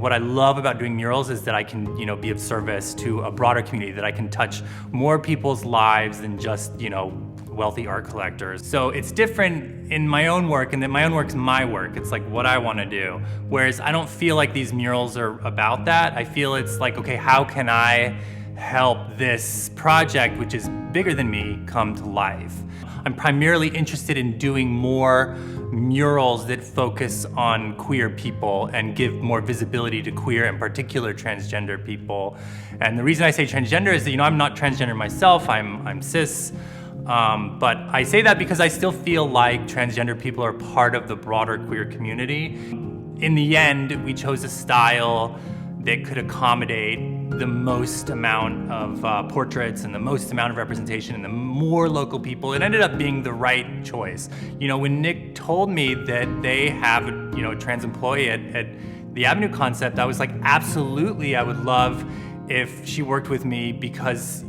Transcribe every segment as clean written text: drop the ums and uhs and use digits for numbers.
What I love about doing murals is that I can, be of service to a broader community, that I can touch more people's lives than just, wealthy art collectors. So it's different in my own work, and that my own work is my work. It's like what I want to do. Whereas I don't feel like these murals are about that. I feel it's like, okay, how can I help this project, which is bigger than me, come to life? I'm primarily interested in doing more murals that focus on queer people and give more visibility to queer, in particular transgender people. And the reason I say transgender is that, I'm not transgender myself, I'm cis. But I say that because I still feel like transgender people are part of the broader queer community. In the end, we chose a style that could accommodate the most amount of portraits and the most amount of representation and the more local people. It ended up being the right choice. When Nick told me that they have a trans employee at the Avenue Concept, I was like, absolutely, I would love if she worked with me, because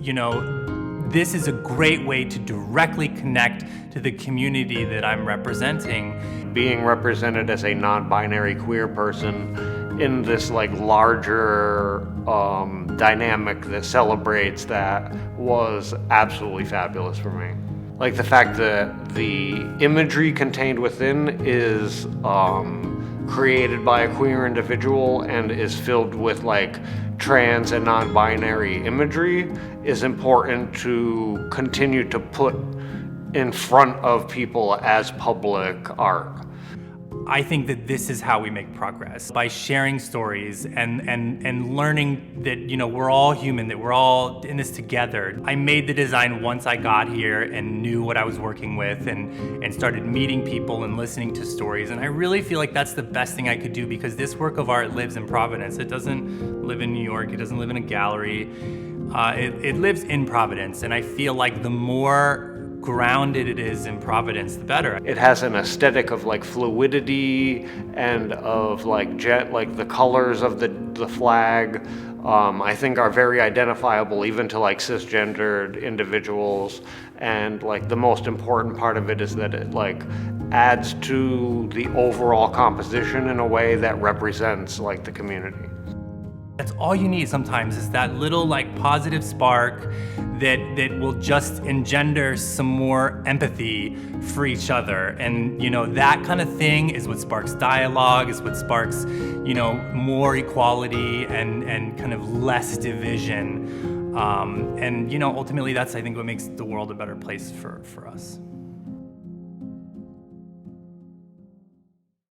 this is a great way to directly connect to the community that I'm representing. Being represented as a non-binary queer person in this larger dynamic that celebrates that was absolutely fabulous for me. The fact that the imagery contained within is created by a queer individual and is filled with trans and non-binary imagery is important to continue to put in front of people as public art. I think that this is how we make progress, by sharing stories and learning that we're all human, that we're all in this together. I made the design once I got here and knew what I was working with, and started meeting people and listening to stories. And I really feel like that's the best thing I could do, because this work of art lives in Providence. It doesn't live in New York. It doesn't live in a gallery. It lives in Providence, and I feel like the more grounded it is in Providence, the better. It has an aesthetic of fluidity and of the colors of the flag. I think are very identifiable even to cisgendered individuals. And the most important part of it is that it adds to the overall composition in a way that represents the community. That's all you need sometimes, is that little positive spark that will just engender some more empathy for each other. And that kind of thing is what sparks dialogue, is what sparks more equality and kind of less division. And ultimately that's, I think, what makes the world a better place for us.